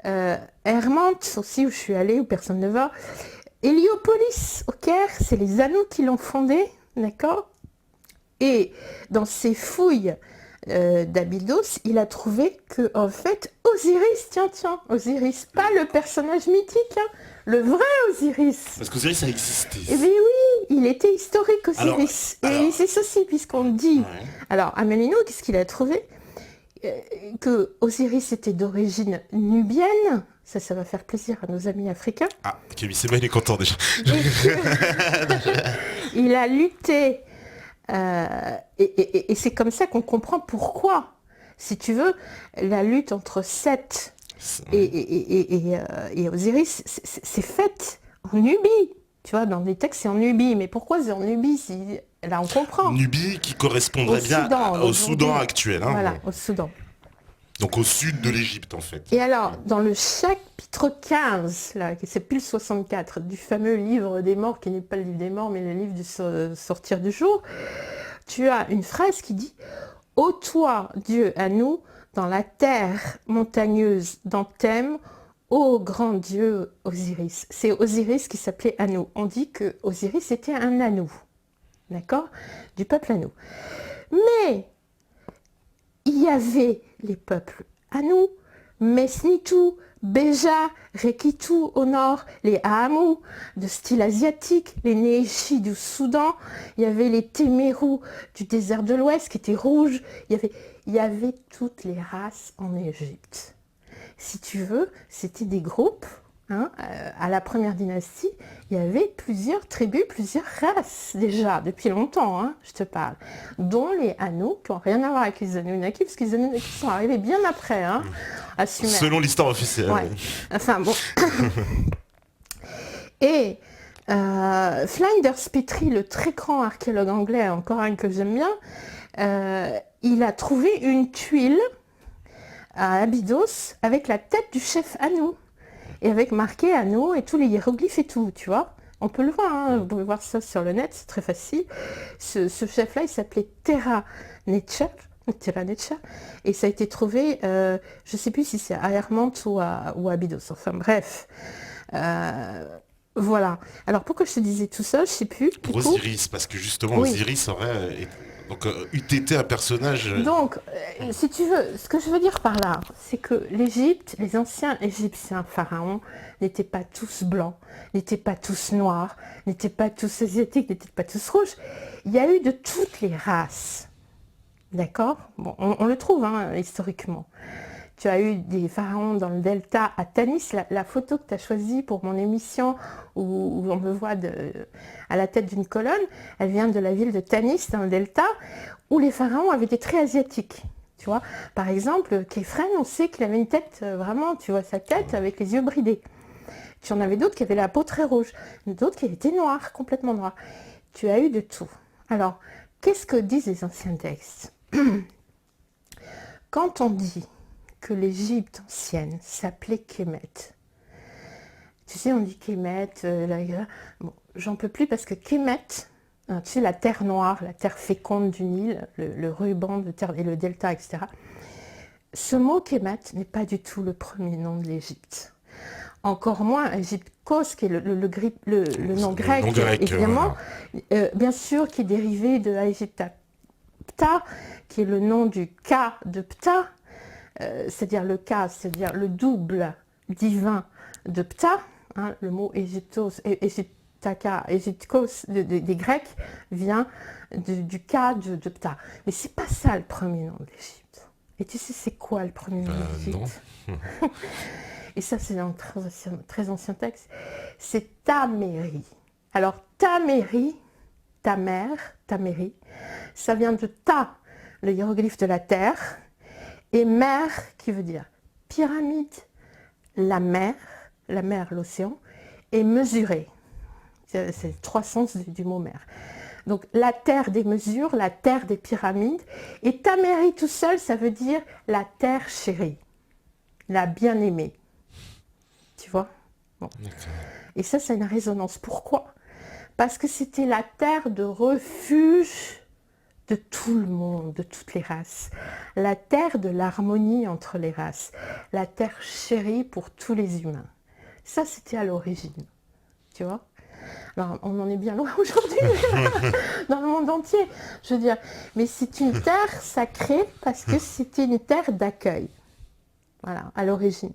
Hermante aussi, où je suis allée, où personne ne va. Héliopolis, au Caire, c'est les Anous qui l'ont fondé, d'accord? Et dans ses fouilles d'Abydos, il a trouvé que, en fait, Osiris, tiens, Osiris, pas le personnage mythique, hein, le vrai Osiris. Parce qu'Osiris, ça existait. Eh bien oui, il était historique, Alors, Osiris. Et alors, c'est ceci, puisqu'on dit... ouais. Alors, Amelino, qu'est-ce qu'il a trouvé? Que Osiris était d'origine nubienne. Ça va faire plaisir à nos amis africains. Ah, Kevin Sema, il est content déjà. Il a lutté. Et c'est comme ça qu'on comprend pourquoi, si tu veux, la lutte entre Seth et Osiris, c'est faite en Nubie. Tu vois, dans les textes, c'est en Nubie. Mais pourquoi c'est en Nubie si... Là, on comprend. Nubie qui correspondrait Au bien Soudan, au Soudan actuel. Hein, voilà, ouais. au Soudan. Donc au sud de l'Égypte en fait. Et alors, dans le chapitre 15, là, c'est plus le 64, du fameux livre des morts, qui n'est pas le livre des morts, mais le livre du sortir du jour, tu as une phrase qui dit « Ô toi, Dieu, à nous, dans la terre montagneuse d'Anthem, ô grand Dieu Osiris ». C'est Osiris qui s'appelait Anou. On dit que Osiris était un Anou, d'accord, du peuple Anou. Mais il y avait les peuples Anou, Mesnitou, Béja, Rekitou au nord, les Ahamou de style asiatique, les Néchi du Soudan, il y avait les Témérous du désert de l'Ouest qui étaient rouges, il y avait toutes les races en Égypte. Si tu veux, c'était des groupes. Hein, à la première dynastie, il y avait plusieurs tribus, plusieurs races déjà, depuis longtemps, hein, je te parle, dont les Hanous, qui n'ont rien à voir avec les Anunnaki, parce que les Anunnaki sont arrivés bien après, hein, à Sumer. Selon l'histoire officielle. Ouais. Enfin bon. Et Flinders Petrie, le très grand archéologue anglais, encore un que j'aime bien, il a trouvé une tuile à Abydos avec la tête du chef Anou. Et avec marqué Anou et tous les hiéroglyphes et tout, tu vois. On peut le voir, hein, vous pouvez voir ça sur le net, c'est très facile. Ce chef-là, il s'appelait Terra Netcha, et ça a été trouvé, je ne sais plus si c'est à Hermante ou à Abydos, enfin bref. Voilà. Alors pourquoi je te disais tout ça, je ne sais plus. Pour Osiris, parce que justement oui. Osiris aurait eût été un personnage... Donc, si tu veux, ce que je veux dire par là, c'est que l'Égypte, les anciens Égyptiens pharaons, n'étaient pas tous blancs, n'étaient pas tous noirs, n'étaient pas tous asiatiques, n'étaient pas tous rouges. Il y a eu de toutes les races. D'accord? Bon, on le trouve, hein, historiquement. Tu as eu des pharaons dans le delta à Tanis. La photo que tu as choisie pour mon émission, où on me voit à la tête d'une colonne, elle vient de la ville de Tanis, dans le delta, où les pharaons avaient des traits asiatiques. Tu vois, par exemple, Képhren, on sait qu'il avait une tête, vraiment, tu vois sa tête avec les yeux bridés. Tu en avais d'autres qui avaient la peau très rouge, d'autres qui étaient noirs, complètement noirs. Tu as eu de tout. Alors, qu'est-ce que disent les anciens textes? Quand on dit que l'Égypte ancienne s'appelait Kémet, tu sais, on dit Kémet, bon, j'en peux plus parce que Kémet, tu sais, la terre noire, la terre féconde du Nil, le ruban de terre et le delta, etc. Ce mot Kémet n'est pas du tout le premier nom de l'Égypte. Encore moins Égyptkos, qui est le nom grec, évidemment, bien sûr, qui est dérivé de Aegypta Ptah, qui est le nom du Ka de Ptah, c'est-à-dire le Ka, c'est-à-dire le double divin de Ptah, hein, le mot Égyptos, Égyptaka, Égyptkos des Grecs vient du Ka de Ptah. Mais c'est pas ça le premier nom de l'Égypte. Et tu sais c'est quoi le premier nom de l'Égypte? Et ça c'est dans un très ancien texte, c'est Taméri. Alors Taméri, ta mère, Taméri, ça vient de Ta, le hiéroglyphe de la terre, et mer qui veut dire pyramide, la mer, l'océan, et mesurer. C'est trois sens du mot mer. Donc la terre des mesures, la terre des pyramides, et Taméri tout seul, ça veut dire la terre chérie, la bien-aimée. Tu vois? Bon. Et ça a une résonance. Pourquoi? Parce que c'était la terre de refuge de tout le monde, de toutes les races. La terre de l'harmonie entre les races. La terre chérie pour tous les humains. Ça, c'était à l'origine. Tu vois? Alors, on en est bien loin aujourd'hui, dans le monde entier. Je veux dire, mais c'est une terre sacrée parce que c'était une terre d'accueil. Voilà, à l'origine.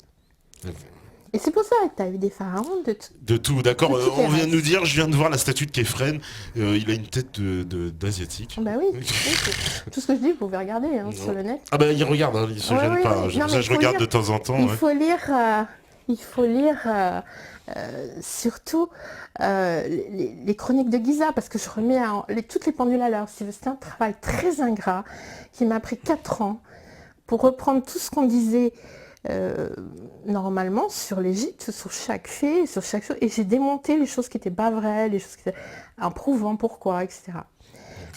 Et c'est pour ça que tu as eu des pharaons de tout. De tout, d'accord. De toutes les On vient de races. nous dire, je viens de voir la statue de Képhren. Il a une tête d'asiatique. Bah oui, c'est tout ce que je dis, vous pouvez regarder hein, sur le net. Ah bah il regarde, hein, il se Ouais, gêne oui, pas. oui. C'est Non, pour mais ça que il je faut regarde lire. de temps en temps. Il Ouais. faut lire surtout les chroniques de Giza, parce que je remets toutes les pendules à l'heure. C'est un travail très ingrat qui m'a pris 4 ans pour reprendre tout ce qu'on disait normalement sur l'Égypte, sur chaque fait, sur chaque chose. Et j'ai démonté les choses qui n'étaient pas vraies, les choses en prouvant pourquoi, etc.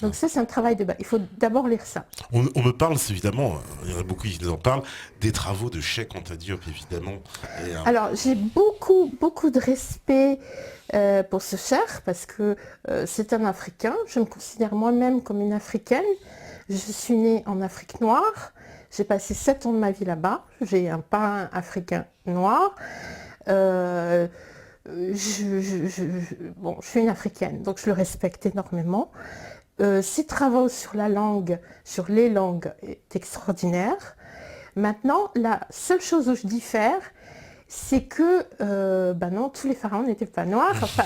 Donc ça, c'est un travail de base. Il faut d'abord lire ça. On me parle, c'est évidemment, il y en a beaucoup qui nous en parlent, des travaux de Cheikh Anta Diop, évidemment. Et, Alors, j'ai beaucoup, beaucoup de respect pour ce cher, parce que c'est un Africain. Je me considère moi-même comme une Africaine. Je suis née en Afrique noire. J'ai passé 7 ans de ma vie là-bas. J'ai un parrain africain noir. Je suis une Africaine, donc je le respecte énormément. Ses travaux sur la langue, sur les langues, est extraordinaire. Maintenant, la seule chose où je diffère, c'est que, non, tous les pharaons n'étaient pas noirs. Enfin,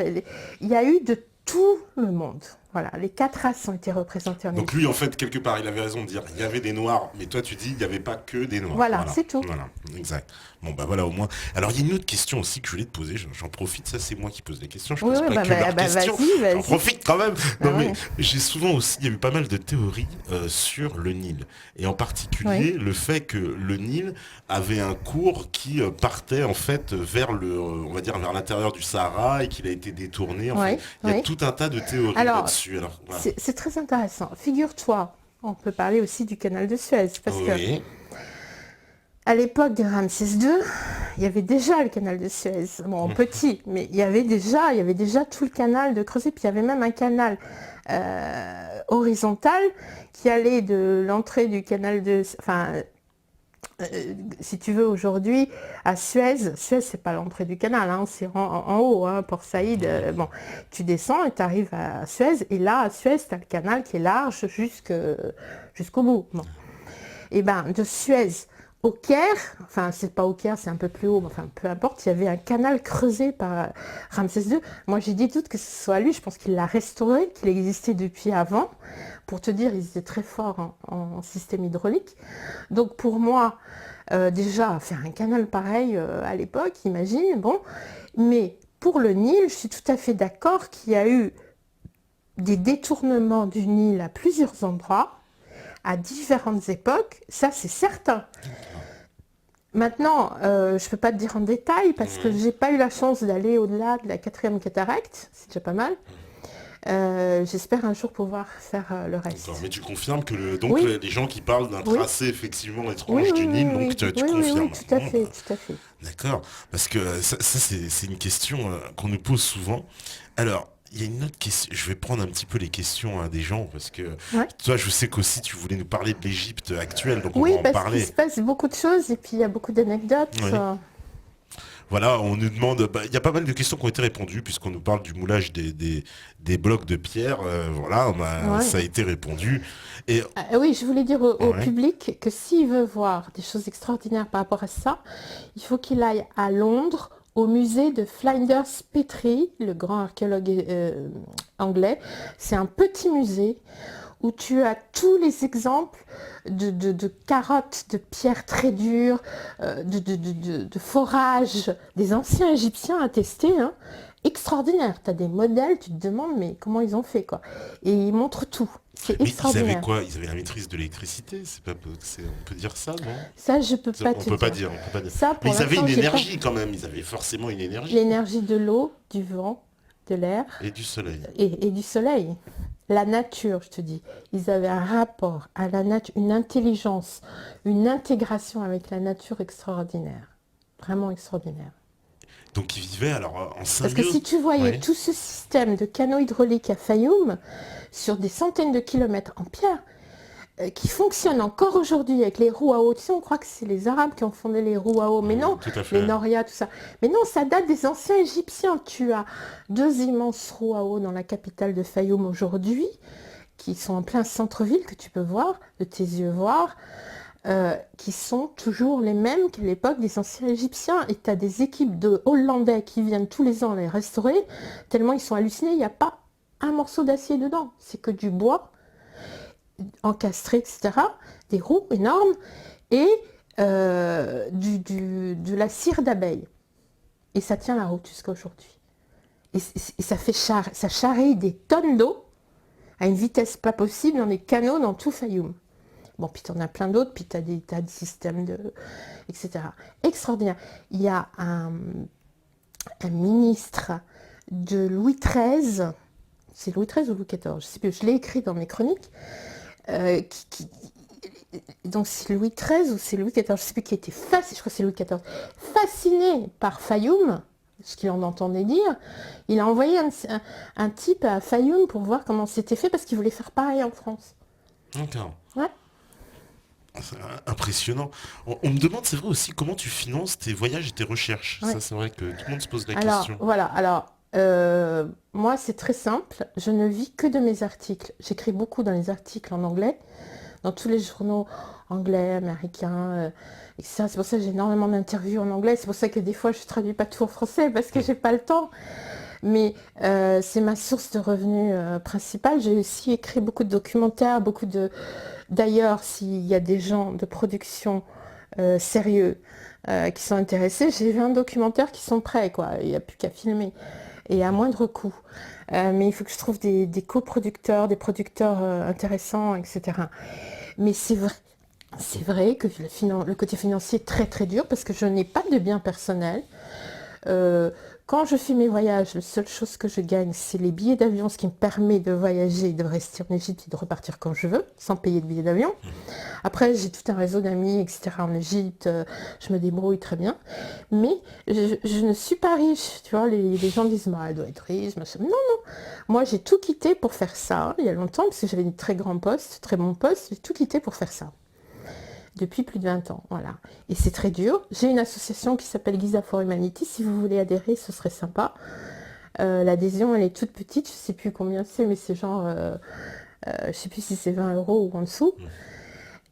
il y a eu de tout le monde. Voilà, les 4 races ont été représentées en donc Égypte. lui, en fait, quelque part, il avait raison de dire il y avait des noirs, mais toi, tu dis il n'y avait pas que des noirs. Voilà, c'est tout. Voilà, exact. Bon, bah voilà, au moins. Alors, il y a une autre question aussi que je voulais te poser. J'en profite, ça, c'est moi qui pose les questions. Je pose pas que leurs questions. J'en profite quand même. Non, mais j'ai souvent aussi, il y a eu pas mal de théories sur le Nil. Et en particulier, le fait que le Nil avait un cours qui partait, en fait, vers on va dire, vers l'intérieur du Sahara et qu'il a été détourné. Enfin, il y a tout un tas de théories là-dessus. Alors, voilà. C'est très intéressant. Figure-toi, on peut parler aussi du canal de Suez, parce que à l'époque de Ramsès II, il y avait déjà le canal de Suez, bon petit, mais il y avait déjà tout le canal de creusé, puis il y avait même un canal horizontal qui allait de l'entrée du canal de, si tu veux aujourd'hui à Suez, c'est pas l'entrée du canal, hein, c'est en haut, hein, Port Saïd, tu descends et tu arrives à Suez, et là à Suez tu as le canal qui est large jusqu'au bout. Bon. Et de Suez au Caire, enfin c'est pas au Caire, c'est un peu plus haut, mais enfin peu importe, il y avait un canal creusé par Ramsès II. Moi j'ai dit doute que ce soit lui, je pense qu'il l'a restauré, qu'il existait depuis avant. Pour te dire, ils étaient très forts en système hydraulique. Donc pour moi, déjà faire un canal pareil à l'époque, imagine, bon. Mais pour le Nil, je suis tout à fait d'accord qu'il y a eu des détournements du Nil à plusieurs endroits, à différentes époques, ça c'est certain. Maintenant, je ne peux pas te dire en détail parce que j'ai pas eu la chance d'aller au-delà de la 4e cataracte, c'est déjà pas mal. J'espère un jour pouvoir faire le reste. Mais tu confirmes que les gens qui parlent d'un tracé effectivement étrange du Nil, donc tu confirmes. Oui, tout à fait. D'accord, parce que ça c'est une question qu'on nous pose souvent. Alors, il y a une autre question, je vais prendre un petit peu les questions des gens, parce que toi, je sais qu'aussi tu voulais nous parler de l'Égypte actuelle, donc on va en parler. Oui, parce qu'il se passe beaucoup de choses, et puis il y a beaucoup d'anecdotes. Voilà, on nous demande, il y a pas mal de questions qui ont été répondues, puisqu'on nous parle du moulage des blocs de pierre, ça a été répondu. Et... oui, je voulais dire au public que s'il veut voir des choses extraordinaires par rapport à ça, il faut qu'il aille à Londres, au musée de Flinders Petrie, le grand archéologue anglais. C'est un petit musée où tu as tous les exemples de carottes, de pierres très dures, de forages des anciens Égyptiens attestés, hein, extraordinaire. Tu as des modèles, tu te demandes mais comment ils ont fait, quoi. Et ils montrent tout. C'est extraordinaire. Ils avaient quoi? Ils avaient la maîtrise de l'électricité, on peut dire ça, non? Ça, je peux pas te dire. On peut pas dire. Ça, mais ils avaient une énergie quand même, ils avaient forcément une énergie. L'énergie de l'eau, du vent, de l'air. Et du soleil. Et du soleil. La nature, je te dis. Ils avaient un rapport à la nature, une intelligence, une intégration avec la nature extraordinaire. Vraiment extraordinaire. Donc ils vivaient alors en Parce que si tu voyais tout ce système de canaux hydrauliques à Fayoum, sur des centaines de kilomètres en pierre, qui fonctionne encore aujourd'hui avec les roues à eau. Tu sais, on croit que c'est les Arabes qui ont fondé les roues à eau, mais non, les Noria, tout ça. Mais non, ça date des anciens Égyptiens. Tu as 2 immenses roues à eau dans la capitale de Fayoum aujourd'hui, qui sont en plein centre-ville, que tu peux voir, de tes yeux voir, qui sont toujours les mêmes qu'à l'époque des anciens Égyptiens. Et tu as des équipes de Hollandais qui viennent tous les ans les restaurer, tellement ils sont hallucinés, il n'y a pas un morceau d'acier dedans, c'est que du bois encastrés, etc., des roues énormes, et de la cire d'abeille. Et ça tient la route jusqu'à aujourd'hui. Et ça charrie des tonnes d'eau à une vitesse pas possible dans les canaux dans tout Fayoum. Bon, puis tu en as plein d'autres, puis tu as des tas de systèmes, etc. Extraordinaire. Il y a un ministre de Louis XIII, c'est Louis XIII ou Louis XIV, je ne sais plus, je l'ai écrit dans mes chroniques, donc c'est Louis XIII ou c'est Louis XIV, je ne sais plus, qui était fasciné, je crois que c'est Louis XIV, fasciné par Fayoum, ce qu'il en entendait dire. Il a envoyé un type à Fayoum pour voir comment c'était fait, parce qu'il voulait faire pareil en France. D'accord. Ouais. C'est impressionnant. On me demande, c'est vrai aussi, comment tu finances tes voyages et tes recherches. Ouais. Ça, c'est vrai que tout le monde se pose la question. Voilà, moi, c'est très simple. Je ne vis que de mes articles. J'écris beaucoup dans les articles en anglais, dans tous les journaux anglais, américains, etc. C'est pour ça que j'ai énormément d'interviews en anglais. C'est pour ça que des fois, je ne traduis pas tout en français, parce que je n'ai pas le temps. Mais c'est ma source de revenus principale. J'ai aussi écrit beaucoup de documentaires, D'ailleurs, s'il y a des gens de production sérieux qui sont intéressés, j'ai vu un documentaire qui sont prêts, quoi. Il n'y a plus qu'à filmer. Et à moindre coût. Mais il faut que je trouve des coproducteurs, des producteurs intéressants, etc. Mais c'est vrai que le côté financier est très très dur, parce que je n'ai pas de biens personnels. Quand je fais mes voyages, la seule chose que je gagne, c'est les billets d'avion, ce qui me permet de voyager, de rester en Égypte et de repartir quand je veux, sans payer de billets d'avion. Après, j'ai tout un réseau d'amis, etc. en Égypte, je me débrouille très bien. Mais je ne suis pas riche, tu vois, les gens disent, bah, elle doit être riche, machin. Non, non, moi j'ai tout quitté pour faire ça, il y a longtemps, parce que j'avais des très grands postes, très bons postes, j'ai tout quitté pour faire ça. Depuis plus de 20 ans, voilà. Et c'est très dur. J'ai une association qui s'appelle Giza for Humanity. Si vous voulez adhérer, ce serait sympa. L'adhésion, elle est toute petite. Je ne sais plus combien c'est, mais c'est genre... je ne sais plus si c'est 20 € ou en dessous.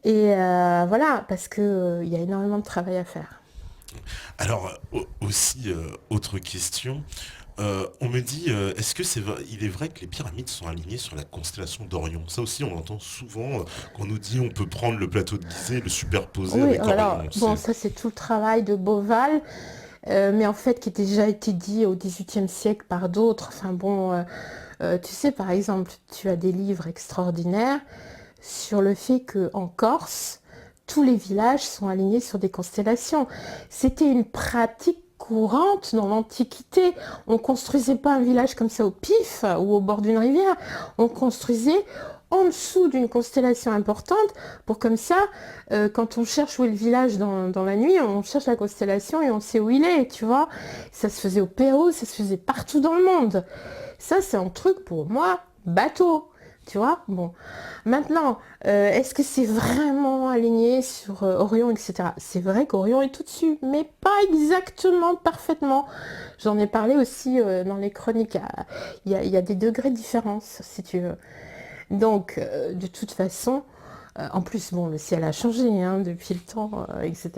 Et voilà, parce qu'il y a énormément de travail à faire. Alors, aussi, autre question... on me dit, est-ce que il est vrai que les pyramides sont alignées sur la constellation d'Orion? Ça aussi, on entend souvent qu'on nous dit on peut prendre le plateau de Gizeh et le superposer avec Orion. Bon, ça c'est tout le travail de Beauval, mais en fait qui a déjà été dit au XVIIIe siècle par d'autres. Enfin bon, tu sais, par exemple, tu as des livres extraordinaires sur le fait qu'en Corse, tous les villages sont alignés sur des constellations. C'était une pratique courante dans l'Antiquité. On construisait pas un village comme ça au pif ou au bord d'une rivière. On construisait en dessous d'une constellation importante pour comme ça, quand on cherche où est le village dans la nuit, on cherche la constellation et on sait où il est, tu vois. Ça se faisait au Pérou, ça se faisait partout dans le monde. Ça, c'est un truc pour moi, bateau. Tu vois, bon. Maintenant, est-ce que c'est vraiment aligné sur Orion, etc. C'est vrai qu'Orion est tout dessus, mais pas exactement, parfaitement. J'en ai parlé aussi dans les chroniques. Il y a des degrés de différence, si tu veux. Donc, de toute façon, en plus, bon, le ciel a changé depuis le temps, etc.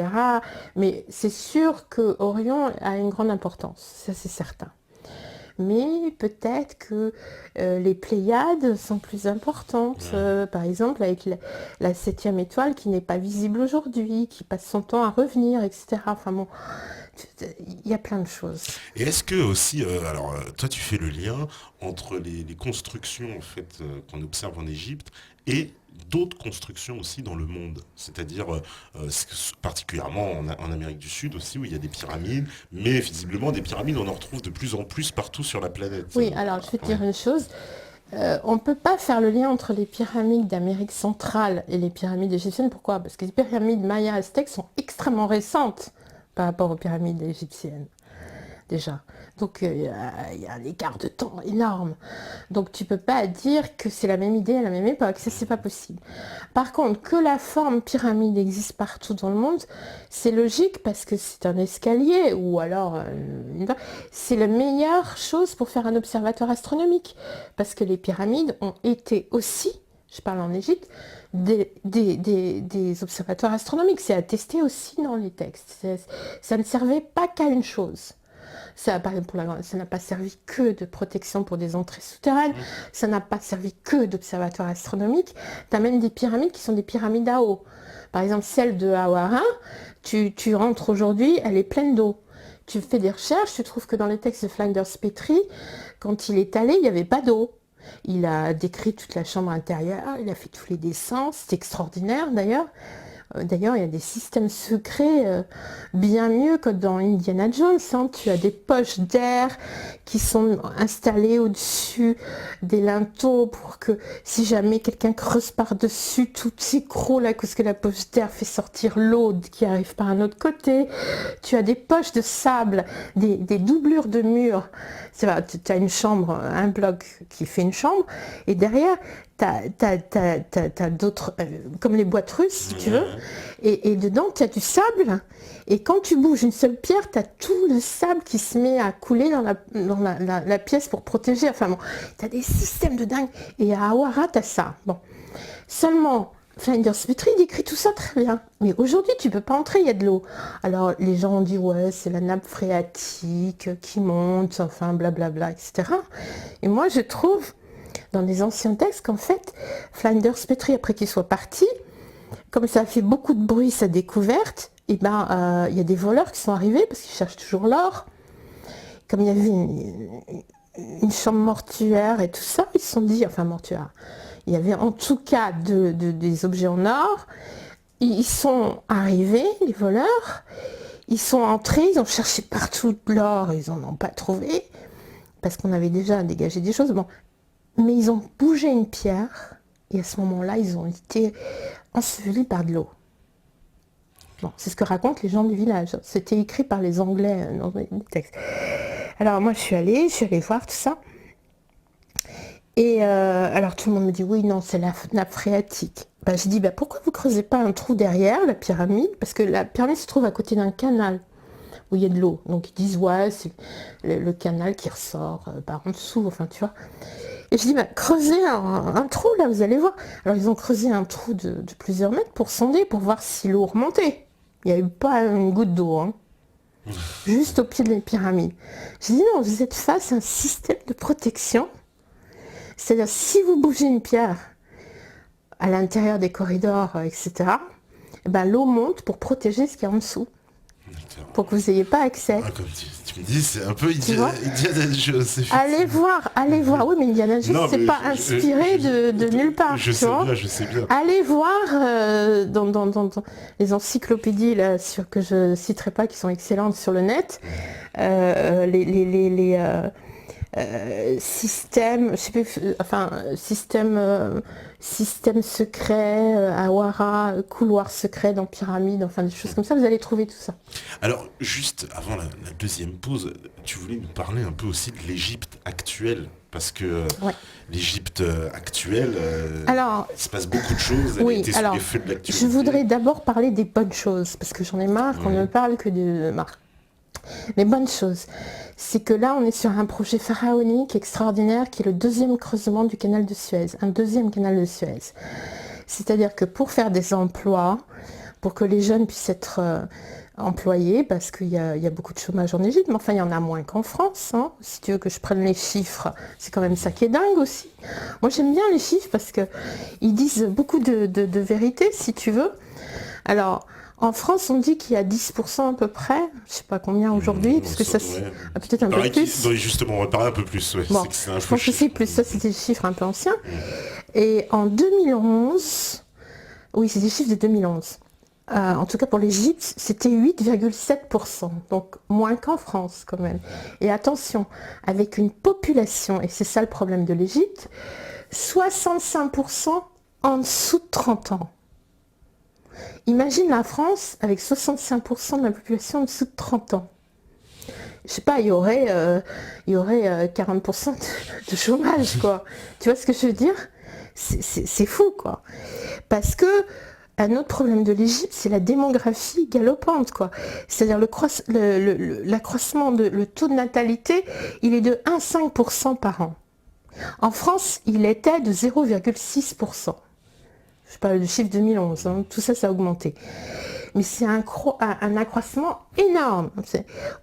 Mais c'est sûr que Orion a une grande importance, ça c'est certain. Mais peut-être que les Pléiades sont plus importantes, par exemple avec la 7e étoile qui n'est pas visible aujourd'hui, qui passe son temps à revenir, etc. Enfin bon, il y a plein de choses. Et est-ce que aussi, alors toi tu fais le lien entre les constructions en fait qu'on observe en Égypte et d'autres constructions aussi dans le monde, c'est-à-dire particulièrement en Amérique du Sud aussi où il y a des pyramides, mais visiblement des pyramides on en retrouve de plus en plus partout sur la planète. Oui, alors je vais te dire une chose, on ne peut pas faire le lien entre les pyramides d'Amérique centrale et les pyramides égyptiennes. Pourquoi? Parce que les pyramides mayas aztèques sont extrêmement récentes par rapport aux pyramides égyptiennes. déjà. Donc il y a un écart de temps énorme. Donc tu peux pas dire que c'est la même idée à la même époque, ça c'est pas possible. Par contre, que la forme pyramide existe partout dans le monde, c'est logique parce que c'est un escalier ou alors c'est la meilleure chose pour faire un observatoire astronomique. Parce que les pyramides ont été aussi, je parle en Égypte, des observatoires astronomiques. C'est attesté aussi dans les textes. Ça ne servait pas qu'à une chose. Ça, par exemple, ça n'a pas servi que de protection pour des entrées souterraines, ça n'a pas servi que d'observatoire astronomique. Tu as même des pyramides qui sont des pyramides à eau. Par exemple, celle de Hawara, tu rentres aujourd'hui, elle est pleine d'eau. Tu fais des recherches, tu trouves que dans les textes de Flinders Petrie, quand il est allé, il n'y avait pas d'eau. Il a décrit toute la chambre intérieure, il a fait tous les dessins, c'est extraordinaire d'ailleurs. D'ailleurs, il y a des systèmes secrets bien mieux que dans Indiana Jones. Hein. Tu as des poches d'air qui sont installées au-dessus des linteaux pour que si jamais quelqu'un creuse par-dessus, tout s'écroule là parce que la poche d'air fait sortir l'eau qui arrive par un autre côté. Tu as des poches de sable, des doublures de murs. Tu as une chambre, un bloc qui fait une chambre, et derrière, t'as d'autres, comme les boîtes russes, si tu veux, et dedans, tu as du sable, et quand tu bouges une seule pierre, tu as tout le sable qui se met à couler dans la pièce pour protéger. Enfin bon, tu as des systèmes de dingue, et à Hawara, tu as ça. Bon, seulement, Flinders Petrie décrit tout ça très bien. Mais aujourd'hui, tu peux pas entrer, il y a de l'eau. Alors, les gens ont dit, ouais, c'est la nappe phréatique qui monte, enfin, blablabla, etc. Et moi, je trouve, dans les anciens textes, qu'en fait, Flinders Petrie, après qu'il soit parti, comme ça a fait beaucoup de bruit, sa découverte, et ben, il y a des voleurs qui sont arrivés, parce qu'ils cherchent toujours l'or. Comme il y avait une chambre mortuaire et tout ça, ils se sont dit, enfin, mortuaire, il y avait en tout cas des objets en or. Ils sont arrivés, les voleurs, ils sont entrés, ils ont cherché partout de l'or, ils n'en ont pas trouvé, parce qu'on avait déjà dégagé des choses. Bon. Mais ils ont bougé une pierre, et à ce moment-là, ils ont été ensevelis par de l'eau. Bon, c'est ce que racontent les gens du village. C'était écrit par les Anglais dans les textes. Alors moi, je suis allée voir tout ça. Et alors tout le monde me dit, oui, non, c'est la nappe phréatique. Ben, je dis, pourquoi vous ne creusez pas un trou derrière la pyramide? Parce que la pyramide se trouve à côté d'un canal où il y a de l'eau. Donc ils disent, ouais, c'est le canal qui ressort par en dessous, enfin tu vois. Et je dis, creusez un trou là, vous allez voir. Alors ils ont creusé un trou de plusieurs mètres pour sonder, pour voir si l'eau remontait. Il n'y a eu pas une goutte d'eau, hein. Juste au pied de la pyramide. Je dis, non, vous êtes face à un système de protection. C'est-à-dire, si vous bougez une pierre à l'intérieur des corridors, etc., l'eau monte pour protéger ce qu'il y a en dessous. Pour que vous n'ayez pas accès. Ah, comme tu me dis, c'est un peu Indiana Jones. Allez voir. Oui, mais Indiana Jones, c'est pas inspiré de nulle part. Je sais bien. Allez voir dans les encyclopédies là, que je citerai pas, qui sont excellentes sur le net, système, je sais plus, enfin système secret, Hawara, couloir secret dans pyramide, enfin des choses comme ça, vous allez trouver tout ça. Alors juste avant la deuxième pause, tu voulais nous parler un peu aussi de l'Égypte actuelle, parce que l'Égypte actuelle, alors, il se passe beaucoup de choses, elle a été sous les feux de l'actualité. Je voudrais d'abord parler des bonnes choses, parce que j'en ai marre qu'on ne parle que de marre. Les bonnes choses, c'est que là, on est sur un projet pharaonique extraordinaire qui est le deuxième creusement du canal de Suez, un deuxième canal de Suez. C'est-à-dire que pour faire des emplois, pour que les jeunes puissent être employés, parce qu'il y a beaucoup de chômage en Égypte, mais enfin, il y en a moins qu'en France. Hein. Si tu veux que je prenne les chiffres, c'est quand même ça qui est dingue aussi. Moi, j'aime bien les chiffres parce qu'ils disent beaucoup de vérité, si tu veux. Alors, en France, on dit qu'il y a 10% à peu près, je ne sais pas combien aujourd'hui, parce que ça, peut-être un peu plus. Justement, on va parler un peu plus. Bon, je pense que c'est plus, ça c'est des chiffres un peu anciens. Et en 2011, oui, c'est des chiffres de 2011. En tout cas pour l'Égypte, c'était 8,7%, donc moins qu'en France quand même. Et attention, avec une population, et c'est ça le problème de l'Égypte, 65% en dessous de 30 ans. Imagine la France avec 65% de la population en dessous de 30 ans. je sais pas, il y aurait 40% de chômage, quoi. Tu vois ce que je veux dire? C'est fou, quoi. Parce que un autre problème de l'Égypte, c'est la démographie galopante, quoi. C'est-à-dire l'accroissement, le taux de natalité, il est de 1,5% par an. En France, il était de 0,6%. Je parle du chiffre 2011, hein. Tout ça, ça a augmenté. Mais c'est un accroissement énorme.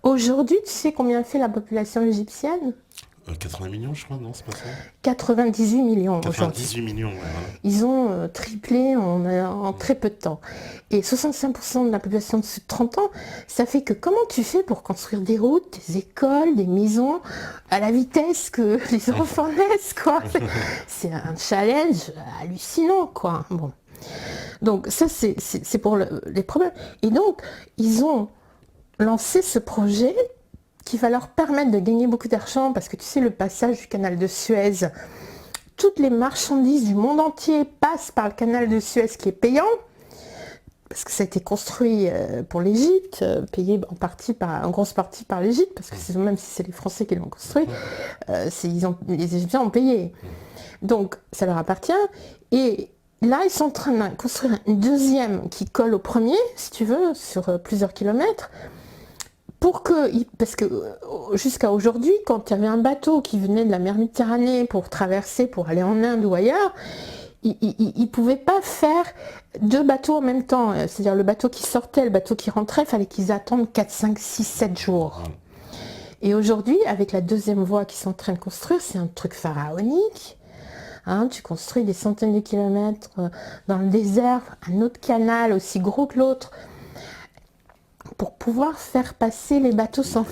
Aujourd'hui, tu sais combien fait la population égyptienne? 80 millions, je crois, non, c'est pas ça? 98 millions. 98 millions, ouais, voilà. Ils ont triplé en très peu de temps. Et 65% de la population de 30 ans, ça fait que comment tu fais pour construire des routes, des écoles, des maisons, à la vitesse que les enfants naissent, quoi? C'est un challenge hallucinant, quoi. Bon. Donc ça, c'est pour les problèmes. Et donc, ils ont lancé ce projet qui va leur permettre de gagner beaucoup d'argent, parce que tu sais, le passage du canal de Suez, toutes les marchandises du monde entier passent par le canal de Suez qui est payant, parce que ça a été construit pour l'Égypte, payé en grosse partie par l'Égypte, parce que même si c'est les Français qui l'ont construit, les Égyptiens ont payé. Donc ça leur appartient. Et là, ils sont en train de construire une deuxième qui colle au premier, si tu veux, sur plusieurs kilomètres. Parce que jusqu'à aujourd'hui, quand il y avait un bateau qui venait de la mer Méditerranée pour traverser, pour aller en Inde ou ailleurs, il ne pouvait pas faire deux bateaux en même temps. C'est-à-dire le bateau qui sortait, le bateau qui rentrait, il fallait qu'ils attendent 4, 5, 6, 7 jours. Et aujourd'hui, avec la deuxième voie qu'ils sont en train de construire, c'est un truc pharaonique. Hein, tu construis des centaines de kilomètres dans le désert, un autre canal aussi gros que l'autre, pour pouvoir faire passer les bateaux sans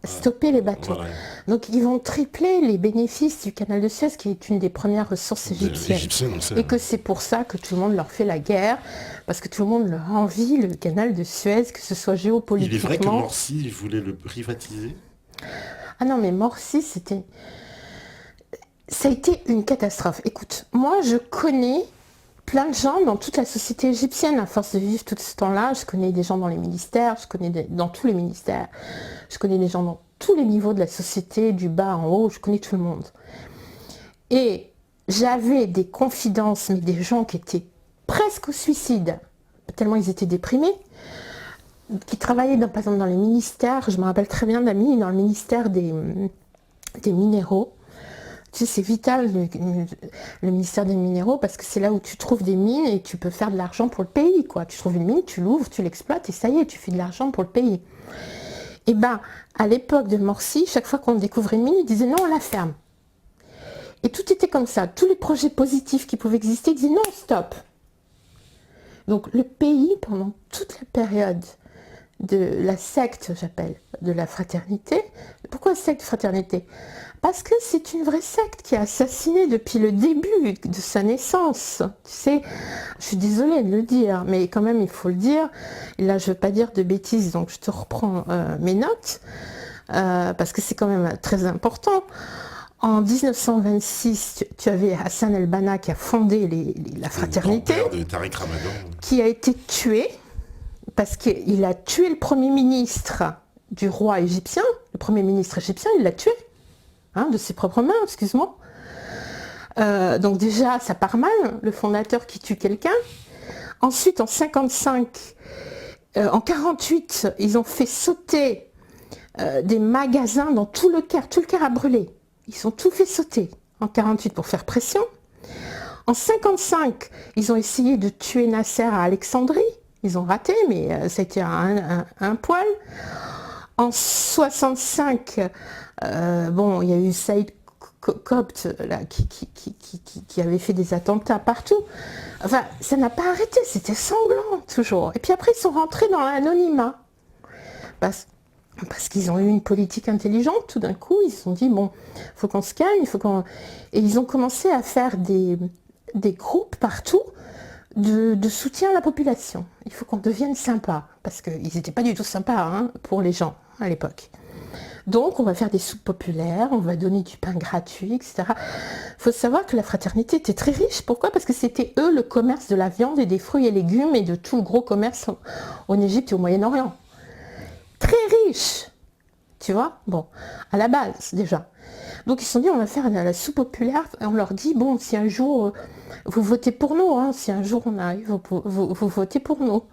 stopper les bateaux. Voilà. Donc ils vont tripler les bénéfices du canal de Suez, qui est une des premières ressources égyptiennes. Et que c'est pour ça que tout le monde leur fait la guerre, parce que tout le monde leur envie le canal de Suez, que ce soit géopolitiquement. Il est vrai que Morsi voulait le privatiser? Ah non, mais Morsi, ça a été une catastrophe. Écoute, moi je connais plein de gens dans toute la société égyptienne, à force de vivre tout ce temps-là. Je connais des gens dans les ministères, je connais dans tous les ministères, je connais des gens dans tous les niveaux de la société, du bas en haut, je connais tout le monde. Et j'avais des confidences, mais des gens qui étaient presque au suicide, tellement ils étaient déprimés, qui travaillaient par exemple dans les ministères. Je me rappelle très bien d'amis dans le ministère des minéraux. Tu sais, c'est vital, le ministère des minéraux, parce que c'est là où tu trouves des mines et tu peux faire de l'argent pour le pays, quoi. Tu trouves une mine, tu l'ouvres, tu l'exploites et ça y est, tu fais de l'argent pour le pays. Et bien, à l'époque de Morsi, chaque fois qu'on découvrait une mine, ils disaient non, on la ferme. Et tout était comme ça. Tous les projets positifs qui pouvaient exister, ils disaient non, stop. Donc le pays, pendant toute la période de la secte, j'appelle, de la fraternité. Pourquoi secte fraternité? Parce que c'est une vraie secte qui a assassiné depuis le début de sa naissance. Tu sais, je suis désolée de le dire, mais quand même il faut le dire. Et là, je ne veux pas dire de bêtises, donc je te reprends mes notes, parce que c'est quand même très important. En 1926, tu avais Hassan el-Banna qui a fondé la fraternité, de Tariq Ramadan, qui a été tué, parce qu'il a tué le premier ministre du roi égyptien. Le premier ministre égyptien, il l'a tué. De ses propres mains, excuse-moi. Donc déjà, ça part mal, le fondateur qui tue quelqu'un. Ensuite, en 48, ils ont fait sauter des magasins dans tout le Caire. Tout le Caire a brûlé. Ils ont tout fait sauter en 48 pour faire pression. En 55, ils ont essayé de tuer Nasser à Alexandrie. Ils ont raté, mais ça a été un poil. En 65, il y a eu Saïd Copte là, qui avait fait des attentats partout. Enfin, ça n'a pas arrêté, c'était sanglant toujours. Et puis après, ils sont rentrés dans l'anonymat. Parce qu'ils ont eu une politique intelligente, tout d'un coup, ils se sont dit, bon, il faut qu'on se calme, Et ils ont commencé à faire des groupes partout de soutien à la population. Il faut qu'on devienne sympa, parce qu'ils n'étaient pas du tout sympas pour les gens à l'époque. Donc on va faire des soupes populaires, on va donner du pain gratuit, etc. Il faut savoir que la fraternité était très riche. Pourquoi? Parce que c'était eux le commerce de la viande et des fruits et légumes et de tout le gros commerce en Égypte et au Moyen-Orient. Très riche. tu vois. Bon, à la base, déjà. Donc ils se sont dit, on va faire la soupe populaire, et on leur dit, bon, si un jour, vous votez pour nous, hein, si un jour on arrive, vous votez pour nous.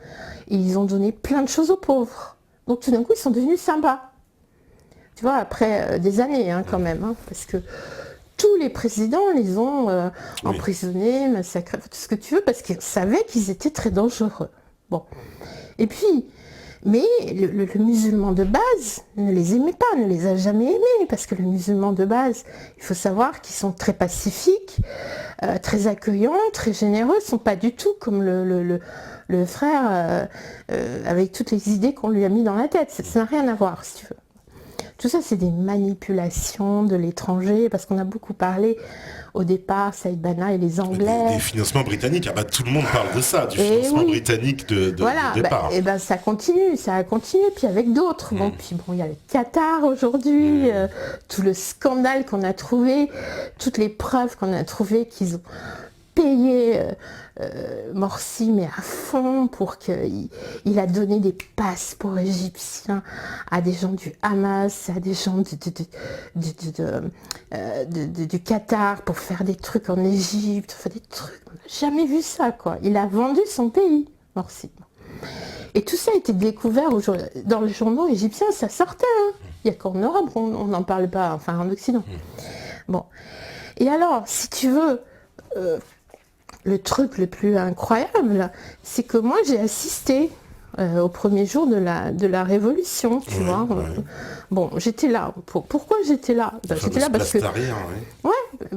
Et ils ont donné plein de choses aux pauvres. Donc tout d'un coup, ils sont devenus sympas. Tu vois, après des années, hein, quand même, hein, parce que tous les présidents les ont emprisonnés, massacrés, tout ce que tu veux, parce qu'ils savaient qu'ils étaient très dangereux. Bon. Et puis, mais le musulman de base ne les aimait pas, ne les a jamais aimés, parce que le musulman de base, il faut savoir qu'ils sont très pacifiques, très accueillants, très généreux, ils ne sont pas du tout comme le frère avec toutes les idées qu'on lui a mis dans la tête. Ça n'a rien à voir, si tu veux. Tout ça, c'est des manipulations de l'étranger, parce qu'on a beaucoup parlé au départ, Saïd Bana et les Anglais. Des financements britanniques, ah bah, tout le monde parle de ça, du financement britannique de départ. Et ben ça continue, ça a continué, puis avec d'autres. Bon, puis bon, il y a le Qatar aujourd'hui, tout le scandale qu'on a trouvé, toutes les preuves qu'on a trouvées qu'ils ont payé Morsi, mais à fond, pour qu'il a donné des passeports égyptiens à des gens du Hamas, à des gens du Qatar pour faire des trucs en Égypte, enfin des trucs, on n'a jamais vu ça, quoi. Il a vendu son pays, Morsi. Et tout ça a été découvert dans les journaux égyptiens, ça sortait, hein. Il n'y a qu'en Europe on n'en parle pas, enfin en Occident. Bon. Et alors, si tu veux... le truc le plus incroyable, c'est que moi j'ai assisté au premier jour de la Révolution, tu vois. Bon, j'étais là. Pourquoi j'étais là? J'étais là parce que...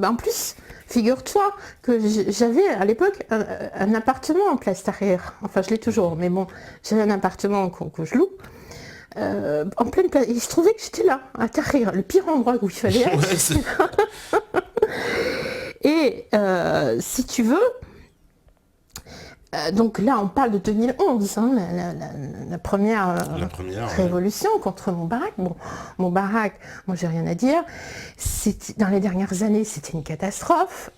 En plus, figure-toi que j'avais à l'époque un appartement en place Tahrir. Enfin, je l'ai toujours, mais bon, j'avais un appartement que je loue. En pleine place. Il se trouvait que j'étais là, à Tahrir, le pire endroit où il fallait être. Et si tu veux, donc là on parle de 2011, hein, la première révolution contre Moubarak. Bon, Moubarak, moi j'ai rien à dire. Dans les dernières années, c'était une catastrophe.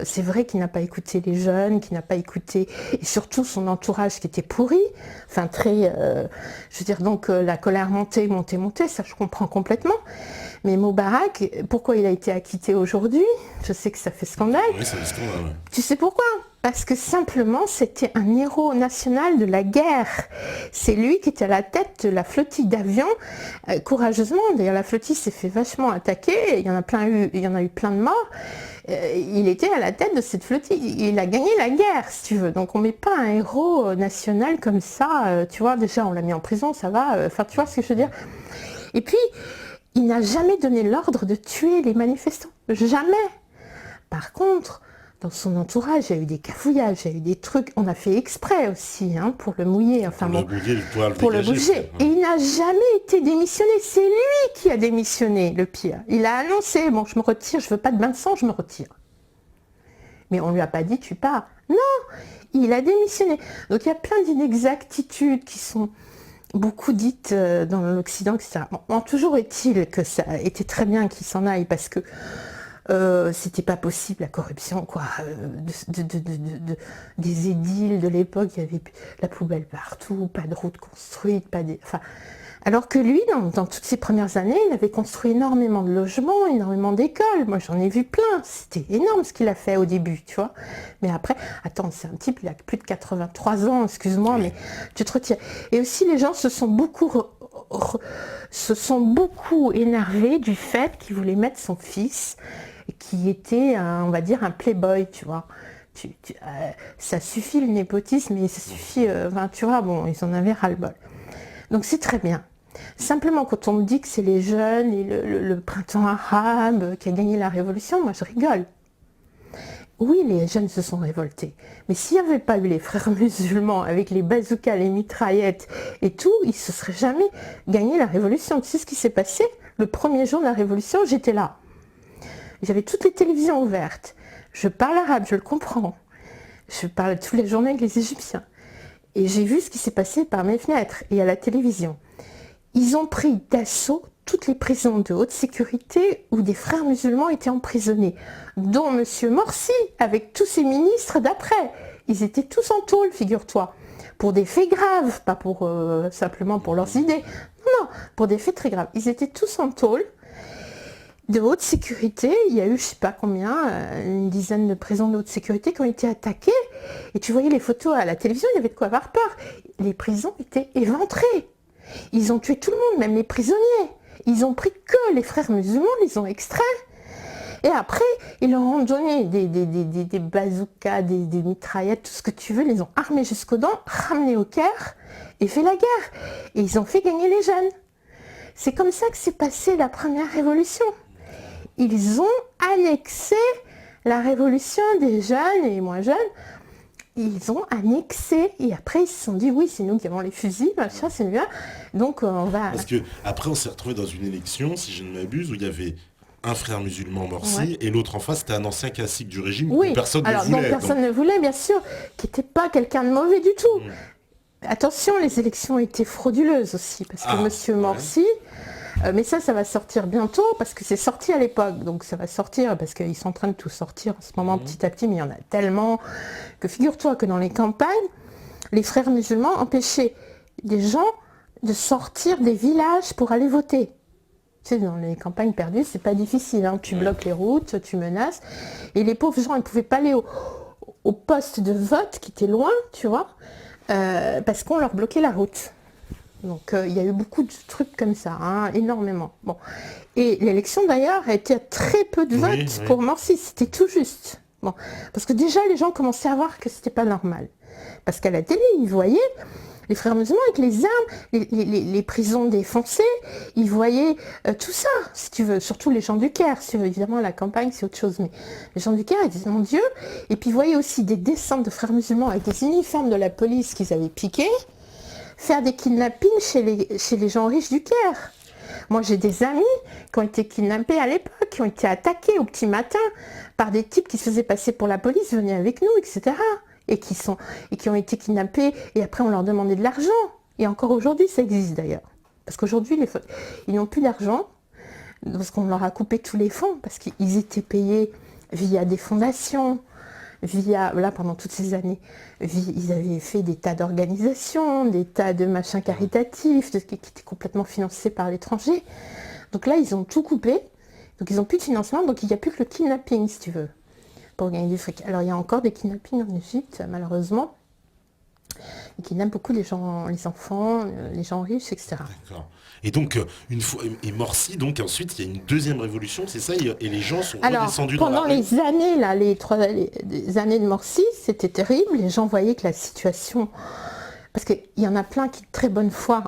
C'est vrai qu'il n'a pas écouté les jeunes, qu'il n'a pas écouté, et surtout son entourage qui était pourri. Enfin très, je veux dire, donc la colère montait, ça je comprends complètement. Mais Moubarak, pourquoi il a été acquitté aujourd'hui? Je sais que ça fait scandale. Oui, ça fait scandale. Ouais. Tu sais pourquoi? Parce que simplement, c'était un héros national de la guerre. C'est lui qui était à la tête de la flottille d'avions, courageusement. D'ailleurs, la flottille s'est fait vachement attaquer. Il y en a eu plein de morts. Il était à la tête de cette flottille. Il a gagné la guerre, si tu veux. Donc, on ne met pas un héros national comme ça. Tu vois, déjà, on l'a mis en prison, ça va. Enfin, tu vois ce que je veux dire? Et puis... il n'a jamais donné l'ordre de tuer les manifestants. Jamais. Par contre, dans son entourage, il y a eu des cafouillages, il y a eu des trucs. On a fait exprès aussi, hein, pour le mouiller. Enfin, pour le bouger. Et il n'a jamais été démissionné. C'est lui qui a démissionné, le pire. Il a annoncé, bon, je me retire, je veux pas de bain de sang, je me retire. Mais on lui a pas dit, tu pars. Non, il a démissionné. Donc il y a plein d'inexactitudes qui sont... beaucoup dites dans l'Occident, etc. Bon, toujours est-il que ça a été très bien qu'il s'en aille, parce que c'était pas possible, la corruption, quoi. Des édiles de l'époque, il y avait la poubelle partout, pas de route construite, enfin... Alors que lui, dans toutes ses premières années, il avait construit énormément de logements, énormément d'écoles. Moi, j'en ai vu plein. C'était énorme ce qu'il a fait au début, tu vois. Mais après, attends, c'est un type, il a plus de 83 ans, excuse-moi, mais tu te retires. Et aussi, les gens se sont beaucoup énervés du fait qu'il voulait mettre son fils, qui était, on va dire, un playboy, tu vois. Ça suffit le népotisme, mais ça suffit, tu vois, bon, ils en avaient ras-le-bol. Donc c'est très bien. Simplement, quand on me dit que c'est les jeunes et le printemps arabe qui a gagné la révolution, moi je rigole. Oui, les jeunes se sont révoltés. Mais s'il n'y avait pas eu les frères musulmans avec les bazookas, les mitraillettes et tout, ils ne se seraient jamais gagné la révolution. Tu sais ce qui s'est passé? Le premier jour de la révolution, j'étais là. J'avais toutes les télévisions ouvertes. Je parle arabe, je le comprends. Je parle tous les journées avec les Égyptiens. Et j'ai vu ce qui s'est passé par mes fenêtres et à la télévision. Ils ont pris d'assaut toutes les prisons de haute sécurité où des frères musulmans étaient emprisonnés, dont M. Morsi, avec tous ses ministres d'après. Ils étaient tous en tôle, figure-toi, pour des faits graves, pas pour simplement pour leurs idées. Non, pour des faits très graves. Ils étaient tous en tôle, de haute sécurité. Il y a eu, je ne sais pas combien, une dizaine de prisons de haute sécurité qui ont été attaquées. Et tu voyais les photos à la télévision, il y avait de quoi avoir peur. Les prisons étaient éventrées. Ils ont tué tout le monde, même les prisonniers. Ils ont pris que les frères musulmans, ils les ont extraits. Et après, ils leur ont donné des bazookas, des mitraillettes, tout ce que tu veux. Ils les ont armés jusqu'aux dents, ramenés au Caire et fait la guerre. Et ils ont fait gagner les jeunes. C'est comme ça que s'est passée la première révolution. Ils ont annexé la révolution des jeunes et moins jeunes. Ils ont annexé et après ils se sont dit oui, c'est nous qui avons les fusils, machin, c'est bien. Donc on va... Parce que après on s'est retrouvé dans une élection, si je ne m'abuse, où il y avait un frère musulman Morsi et l'autre en face c'était un ancien classique du régime que personne ne voulait. Donc personne ne voulait, bien sûr, qui n'était pas quelqu'un de mauvais du tout. Attention, les élections étaient frauduleuses aussi, parce que Monsieur Morsi... mais ça va sortir bientôt, parce que c'est sorti à l'époque, donc ça va sortir, parce qu'ils sont en train de tout sortir en ce moment petit à petit, mais il y en a tellement, que figure-toi que dans les campagnes, les frères musulmans empêchaient des gens de sortir des villages pour aller voter. Tu sais, dans les campagnes perdues, c'est pas difficile, hein. Tu bloques les routes, tu menaces, et les pauvres gens, ils ne pouvaient pas aller au poste de vote, qui était loin, tu vois, parce qu'on leur bloquait la route. Donc il y a eu beaucoup de trucs comme ça, hein, énormément. Bon. Et l'élection d'ailleurs a été à très peu de votes pour Morsi, c'était tout juste. Bon. Parce que déjà les gens commençaient à voir que c'était pas normal. Parce qu'à la télé, ils voyaient les frères musulmans avec les armes, les prisons défoncées, ils voyaient tout ça, si tu veux, surtout les gens du Caire. Évidemment la campagne c'est autre chose, mais les gens du Caire ils disaient mon Dieu. Et puis ils voyaient aussi des descentes de frères musulmans avec des uniformes de la police qu'ils avaient piqués, faire des kidnappings chez les gens riches du Caire. Moi, j'ai des amis qui ont été kidnappés à l'époque, qui ont été attaqués au petit matin par des types qui se faisaient passer pour la police, venaient avec nous, etc. Et qui ont été kidnappés, et après on leur demandait de l'argent. Et encore aujourd'hui, ça existe d'ailleurs. Parce qu'aujourd'hui, ils n'ont plus d'argent, parce qu'on leur a coupé tous les fonds, parce qu'ils étaient payés via des fondations, pendant toutes ces années, ils avaient fait des tas d'organisations, des tas de machins caritatifs, qui étaient complètement financés par l'étranger. Donc là, ils ont tout coupé, donc ils n'ont plus de financement, donc il n'y a plus que le kidnapping, si tu veux, pour gagner du fric. Alors il y a encore des kidnappings en Égypte, malheureusement. Ils kidnappent beaucoup les gens, les enfants, les gens riches, etc. D'accord. Et donc, une fois, et Morsi, donc ensuite, il y a une deuxième révolution, c'est ça, et les gens sont redescendus dans la rue. Pendant les années, là, les années de Morsi, c'était terrible. Les gens voyaient que la situation... Parce qu'il y en a plein qui, de très bonne foi,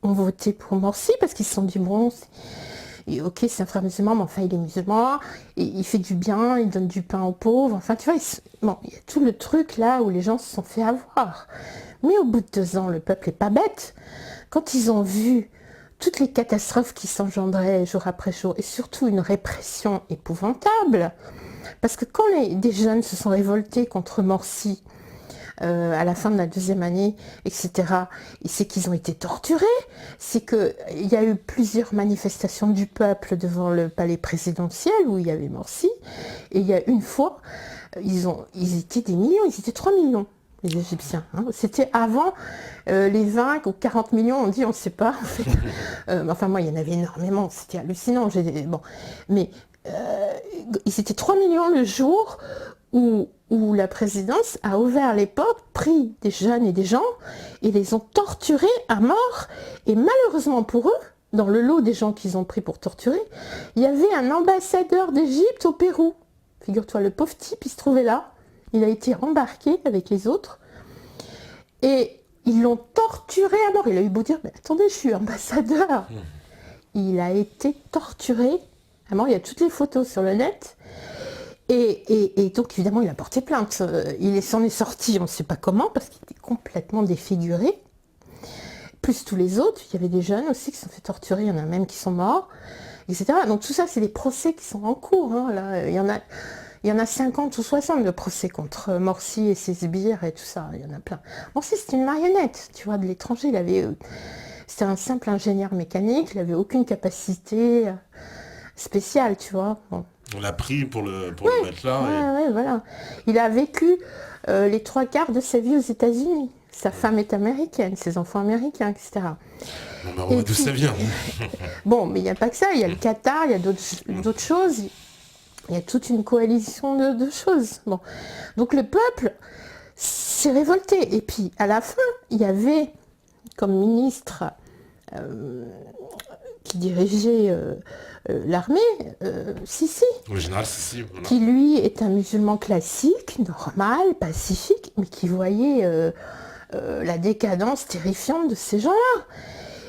ont voté pour Morsi, parce qu'ils se sont dit, bon, ok, c'est un frère musulman, mais enfin, il est musulman, et il fait du bien, il donne du pain aux pauvres. Enfin, tu vois, il y a tout le truc, là, où les gens se sont fait avoir. Mais au bout de 2 ans, le peuple n'est pas bête. Quand ils ont vu toutes les catastrophes qui s'engendraient jour après jour, et surtout une répression épouvantable, parce que quand des jeunes se sont révoltés contre Morsi à la fin de la 2e année, etc., c'est qu'ils ont été torturés, c'est qu'il y a eu plusieurs manifestations du peuple devant le palais présidentiel où il y avait Morsi, et il y a une fois, ils étaient des millions, ils étaient 3 millions. Les Égyptiens. Hein. C'était avant les 20 ou 40 millions, on dit, on ne sait pas. En fait. Enfin, moi, il y en avait énormément, c'était hallucinant. Mais ils étaient 3 millions le jour où la présidence a ouvert les portes, pris des jeunes et des gens, et les ont torturés à mort. Et malheureusement pour eux, dans le lot des gens qu'ils ont pris pour torturer, il y avait un ambassadeur d'Égypte au Pérou. Figure-toi, le pauvre type, il se trouvait là. Il a été embarqué avec les autres et ils l'ont torturé à mort. Il a eu beau dire, mais attendez, je suis ambassadeur. Il a été torturé à mort. Il y a toutes les photos sur le net. Et donc, évidemment, il a porté plainte. Il s'en est sorti, on ne sait pas comment, parce qu'il était complètement défiguré. Plus tous les autres. Il y avait des jeunes aussi qui se sont fait torturer. Il y en a même qui sont morts, etc. Donc, tout ça, c'est des procès qui sont en cours. Hein, là. Il y en a 50 ou 60 de procès contre Morsi et ses sbires et tout ça. Il y en a plein. Morsi, c'était une marionnette, tu vois, de l'étranger. C'était un simple ingénieur mécanique. Il n'avait aucune capacité spéciale, tu vois. Bon. On l'a pris pour le mettre là. Ouais, voilà. Il a vécu les 3/4 de sa vie aux États-Unis. Sa femme est américaine, ses enfants américains, etc. Bon, bah, on voit d'où ça vient. Bon, mais il n'y a pas que ça, il y a le Qatar, il y a d'autres choses. Il y a toute une coalition de choses. Bon. Donc le peuple s'est révolté. Et puis à la fin, il y avait comme ministre qui dirigeait l'armée, Sisi. Le général Sisi. Voilà. Qui lui est un musulman classique, normal, pacifique, mais qui voyait la décadence terrifiante de ces gens-là.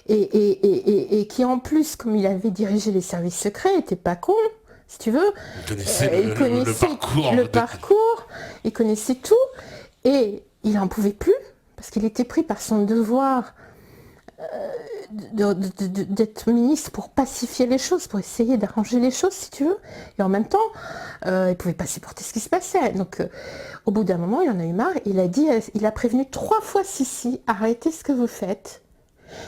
Et qui en plus, comme il avait dirigé les services secrets, n'était pas con. Si tu veux, il connaissait le parcours, il connaissait tout, et il n'en pouvait plus, parce qu'il était pris par son devoir d'être ministre pour pacifier les choses, pour essayer d'arranger les choses, si tu veux, et en même temps, il ne pouvait pas supporter ce qui se passait. Donc, au bout d'un moment, il en a eu marre, il a prévenu 3 fois Sisi, arrêtez ce que vous faites,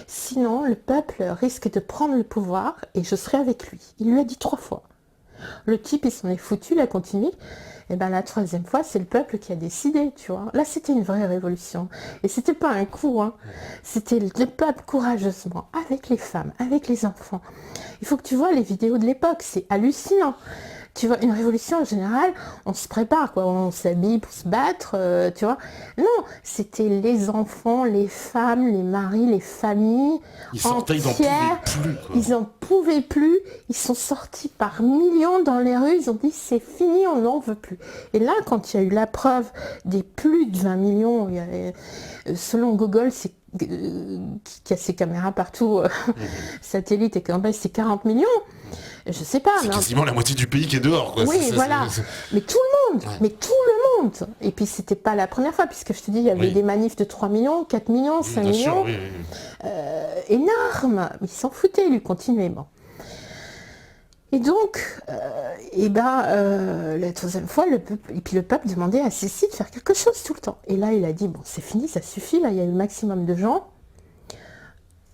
sinon le peuple risque de prendre le pouvoir, et je serai avec lui. Il lui a dit 3 fois. Le type, il s'en est foutu, il a continué. Et bien la 3e fois, c'est le peuple qui a décidé, tu vois. Là, c'était une vraie révolution. Et c'était pas un coup, hein. C'était le peuple courageusement, avec les femmes, avec les enfants. Il faut que tu vois les vidéos de l'époque, c'est hallucinant. Tu vois, une révolution en général, on se prépare, quoi. On s'habille pour se battre, tu vois. Non, c'était les enfants, les femmes, les maris, les familles entières. Ils n'en pouvaient plus. Ils sont sortis par millions dans les rues. Ils ont dit, c'est fini, on n'en veut plus. Et là, quand il y a eu la preuve des plus de 20 millions, il y avait, selon Google, qui a ses caméras partout, satellite et campagne, c'est 40 millions. Je sais pas. C'est quasiment la moitié du pays qui est dehors, quoi. Oui, voilà. Mais tout le monde, mais tout le monde. Et puis c'était pas la première fois, puisque je te dis, il y avait des manifs de 3 millions, 4 millions, 5 millions. Sûr, énorme. Mais ils s'en foutaient, lui, continuait. Bon. Et donc, la 3e fois, le peuple demandait à Sisi de faire quelque chose tout le temps. Et là, il a dit, bon, c'est fini, ça suffit, là, il y a eu le maximum de gens.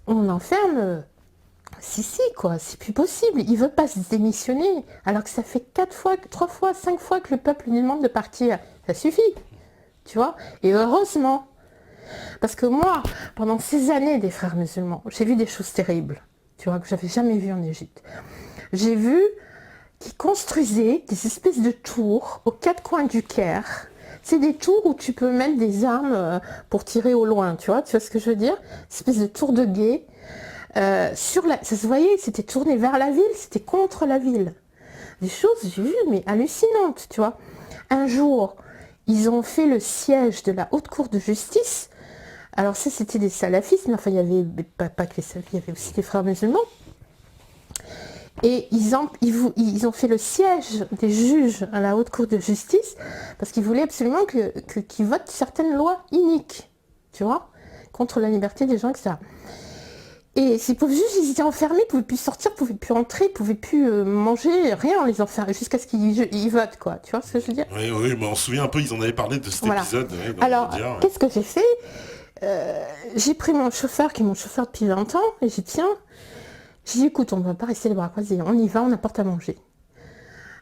On enferme Sisi, quoi, c'est plus possible. Il veut pas se démissionner, alors que ça fait 4 fois, 3 fois, 5 fois que le peuple lui demande de partir. Ça suffit, tu vois. Et heureusement, parce que moi, pendant ces années des frères musulmans, j'ai vu des choses terribles, tu vois, que j'avais jamais vues en Égypte. J'ai vu qu'ils construisaient des espèces de tours aux 4 coins du Caire. C'est des tours où tu peux mettre des armes pour tirer au loin, tu vois ce que je veux dire? Une espèce de tour de guet. Ça se voyait, c'était tourné vers la ville, c'était contre la ville. Des choses, j'ai vu, mais hallucinantes, tu vois. Un jour, ils ont fait le siège de la haute cour de justice. Alors ça, c'était des salafistes, mais enfin, il y avait pas que les salafistes, il y avait aussi des frères musulmans. Et ils ont fait le siège des juges à la haute cour de justice parce qu'ils voulaient absolument qu'ils votent certaines lois iniques, tu vois, contre la liberté des gens, etc. Et ces pauvres juges, ils étaient enfermés, ils ne pouvaient plus sortir, ils ne pouvaient plus entrer, ils ne pouvaient plus manger, rien, on les enfermait jusqu'à ce qu'ils votent, quoi. Tu vois ce que je veux dire? Oui, mais on se souvient un peu, ils en avaient parlé de cet épisode. Alors, qu'est-ce que j'ai fait? J'ai pris mon chauffeur, qui est mon chauffeur depuis 20 ans, et j'ai dit, tiens, écoute, on ne va pas rester les bras croisés, on y va, on apporte à manger.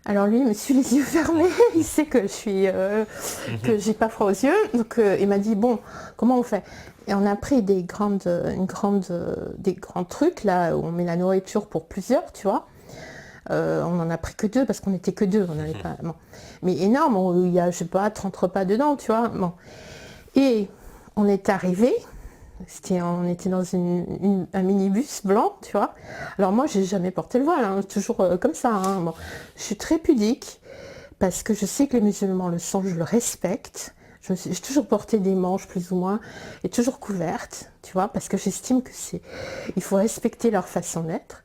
Alors lui, il me suit les yeux fermés, il sait que que j'ai pas froid aux yeux, donc il m'a dit, bon, comment on fait? Et on a pris des grands trucs, là, où on met la nourriture pour plusieurs, tu vois. On n'en a pris que 2, parce qu'on n'était que 2, on n'avait pas... Bon. Mais énorme, il y a, je sais pas, 30 repas dedans, tu vois. Bon. Et on est arrivé, on était dans un minibus blanc, tu vois. Alors moi, j'ai jamais porté le voile, hein, toujours comme ça. Hein. Bon. Je suis très pudique, parce que je sais que les musulmans le sont, je le respecte. J'ai toujours porté des manches plus ou moins et toujours couvertes, tu vois, parce que j'estime que il faut respecter leur façon d'être.